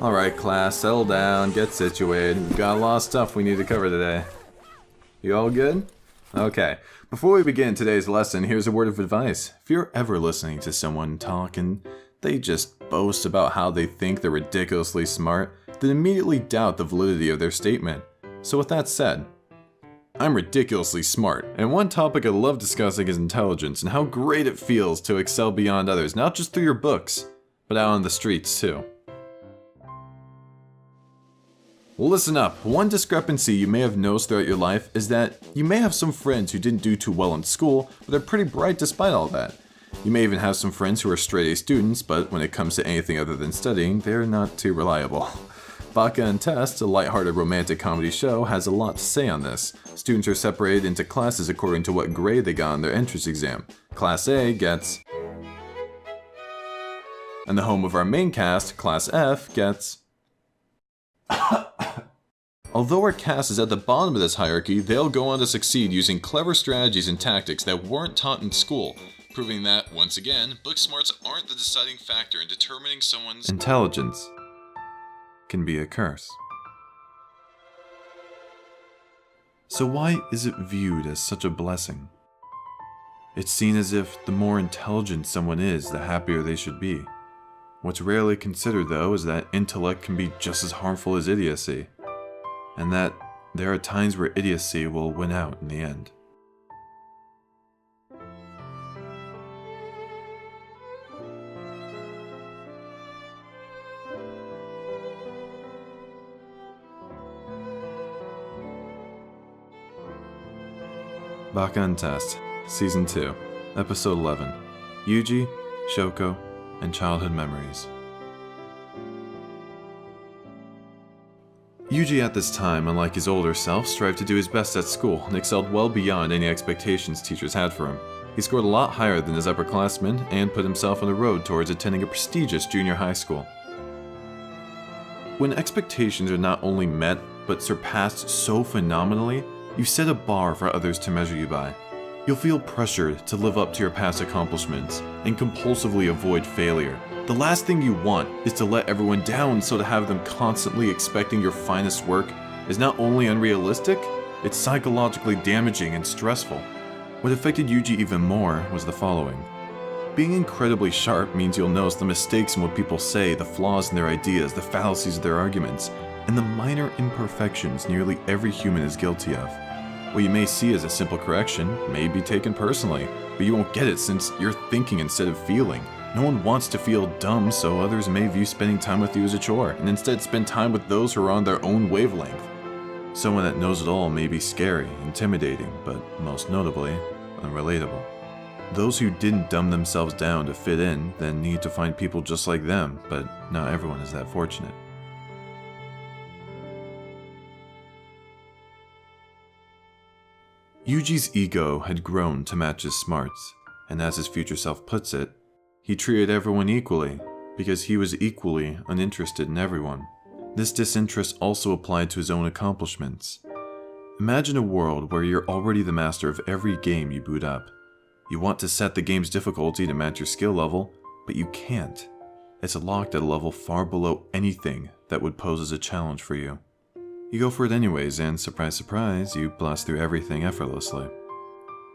Alright class, settle down, get situated. We've got a lot of stuff we need to cover today. You all good? Okay, before we begin today's lesson, here's a word of advice. If you're ever listening to someone talk and they just boast about how they think they're ridiculously smart, then immediately doubt the validity of their statement. So with that said, I'm ridiculously smart, and one topic I love discussing is intelligence and how great it feels to excel beyond others, not just through your books, but out on the streets too. Listen up, one discrepancy you may have noticed throughout your life is that you may have some friends who didn't do too well in school, but they're pretty bright despite all that. You may even have some friends who are straight A students, but when it comes to anything other than studying, they're not too reliable. Baka Test, a lighthearted romantic comedy show, has a lot to say on this. Students are separated into classes according to what grade they got on their entrance exam. Class A gets... And the home of our main cast, Class F, gets... Although our cast is at the bottom of this hierarchy, they'll go on to succeed using clever strategies and tactics that weren't taught in school, proving that, once again, book smarts aren't the deciding factor in determining someone's intelligence. Can be a curse. So why is it viewed as such a blessing? It's seen as if the more intelligent someone is, the happier they should be. What's rarely considered, though, is that intellect can be just as harmful as idiocy, and that there are times where idiocy will win out in the end. Baka Test, Season 2, Episode 11, Yuji, Shouko, and Childhood Memories. Yuji at this time, unlike his older self, strived to do his best at school and excelled well beyond any expectations teachers had for him. He scored a lot higher than his upperclassmen and put himself on the road towards attending a prestigious junior high school. When expectations are not only met, but surpassed so phenomenally, you set a bar for others to measure you by. You'll feel pressured to live up to your past accomplishments and compulsively avoid failure. The last thing you want is to let everyone down, so to have them constantly expecting your finest work is not only unrealistic, it's psychologically damaging and stressful. What affected Yuji even more was the following. Being incredibly sharp means you'll notice the mistakes in what people say, the flaws in their ideas, the fallacies of their arguments, and the minor imperfections nearly every human is guilty of. What you may see as a simple correction may be taken personally, but you won't get it since you're thinking instead of feeling. No one wants to feel dumb, so others may view spending time with you as a chore, and instead spend time with those who are on their own wavelength. Someone that knows it all may be scary, intimidating, but most notably, unrelatable. Those who didn't dumb themselves down to fit in then need to find people just like them, but not everyone is that fortunate. Yuji's ego had grown to match his smarts, and as his future self puts it, he treated everyone equally because he was equally uninterested in everyone. This disinterest also applied to his own accomplishments. Imagine a world where you're already the master of every game you boot up. You want to set the game's difficulty to match your skill level, but you can't. It's locked at a level far below anything that would pose as a challenge for you. You go for it anyways, and surprise surprise, you blast through everything effortlessly.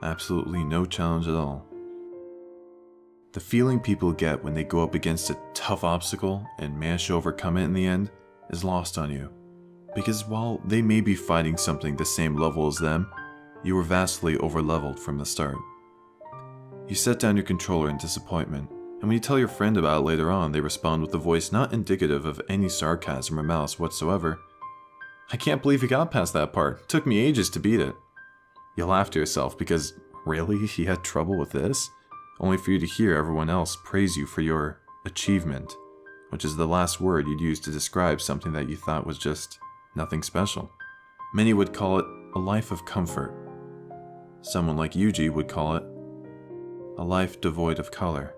Absolutely no challenge at all. The feeling people get when they go up against a tough obstacle and manage to overcome it in the end is lost on you. Because while they may be fighting something the same level as them, you were vastly overleveled from the start. You set down your controller in disappointment, and when you tell your friend about it later on, they respond with a voice not indicative of any sarcasm or malice whatsoever. I can't believe you got past that part. It took me ages to beat it. You laugh to yourself because, really, you had trouble with this? Only for you to hear everyone else praise you for your achievement, which is the last word you'd use to describe something that you thought was just nothing special. Many would call it a life of comfort. Someone like Yuji would call it a life devoid of color.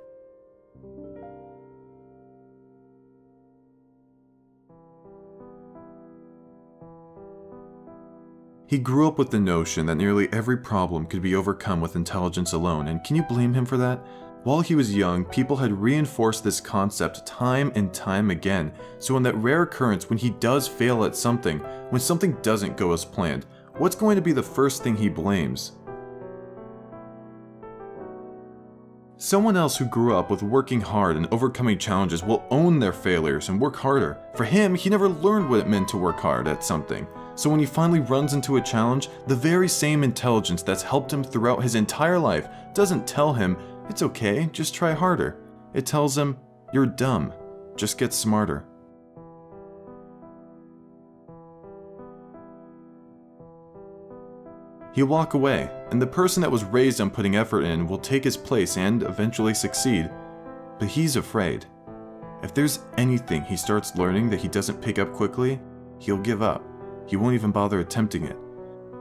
He grew up with the notion that nearly every problem could be overcome with intelligence alone, and can you blame him for that? While he was young, people had reinforced this concept time and time again, so in that rare occurrence when he does fail at something, when something doesn't go as planned, what's going to be the first thing he blames? Someone else who grew up with working hard and overcoming challenges will own their failures and work harder. For him, he never learned what it meant to work hard at something. So when he finally runs into a challenge, the very same intelligence that's helped him throughout his entire life doesn't tell him, "It's okay, just try harder." It tells him, "You're dumb, just get smarter." He'll walk away, and the person that was raised on putting effort in will take his place and eventually succeed. But he's afraid. If there's anything he starts learning that he doesn't pick up quickly, he'll give up. He won't even bother attempting it.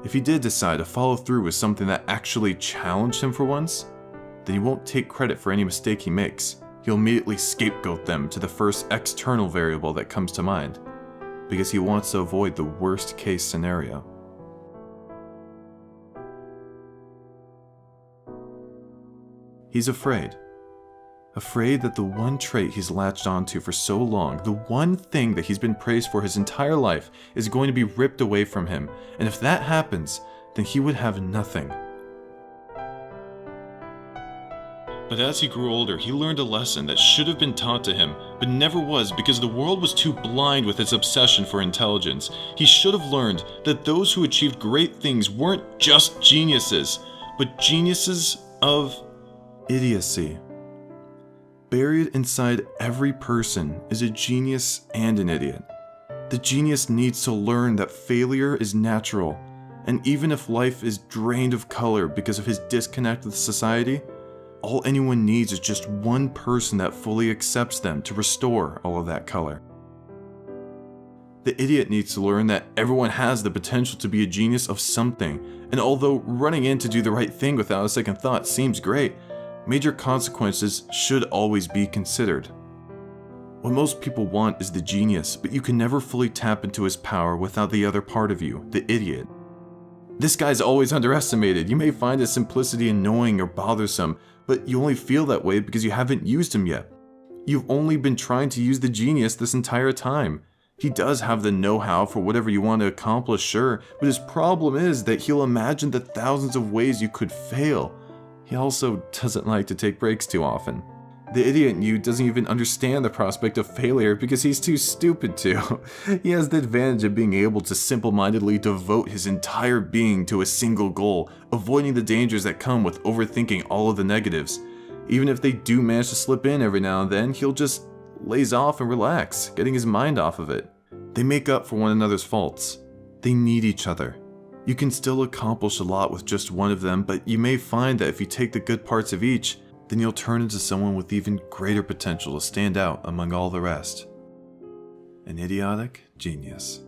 If he did decide to follow through with something that actually challenged him for once, then he won't take credit for any mistake he makes. He'll immediately scapegoat them to the first external variable that comes to mind, because he wants to avoid the worst case scenario. He's afraid. Afraid that the one trait he's latched onto for so long, the one thing that he's been praised for his entire life, is going to be ripped away from him. And if that happens, then he would have nothing. But as he grew older, he learned a lesson that should have been taught to him, but never was because the world was too blind with its obsession for intelligence. He should have learned that those who achieved great things weren't just geniuses, but geniuses of idiocy. Buried inside every person is a genius and an idiot. The genius needs to learn that failure is natural, and even if life is drained of color because of his disconnect with society, all anyone needs is just one person that fully accepts them to restore all of that color. The idiot needs to learn that everyone has the potential to be a genius of something, and although running in to do the right thing without a second thought seems great, major consequences should always be considered. What most people want is the genius, but you can never fully tap into his power without the other part of you, the idiot. This guy's always underestimated. You may find his simplicity annoying or bothersome, but you only feel that way because you haven't used him yet. You've only been trying to use the genius this entire time. He does have the know-how for whatever you want to accomplish, sure, but his problem is that he'll imagine the thousands of ways you could fail. He also doesn't like to take breaks too often. The idiot in you doesn't even understand the prospect of failure because he's too stupid to. He has the advantage of being able to simple-mindedly devote his entire being to a single goal, avoiding the dangers that come with overthinking all of the negatives. Even if they do manage to slip in every now and then, he'll just laze off and relax, getting his mind off of it. They make up for one another's faults. They need each other. You can still accomplish a lot with just one of them, but you may find that if you take the good parts of each, then you'll turn into someone with even greater potential to stand out among all the rest. An idiotic genius.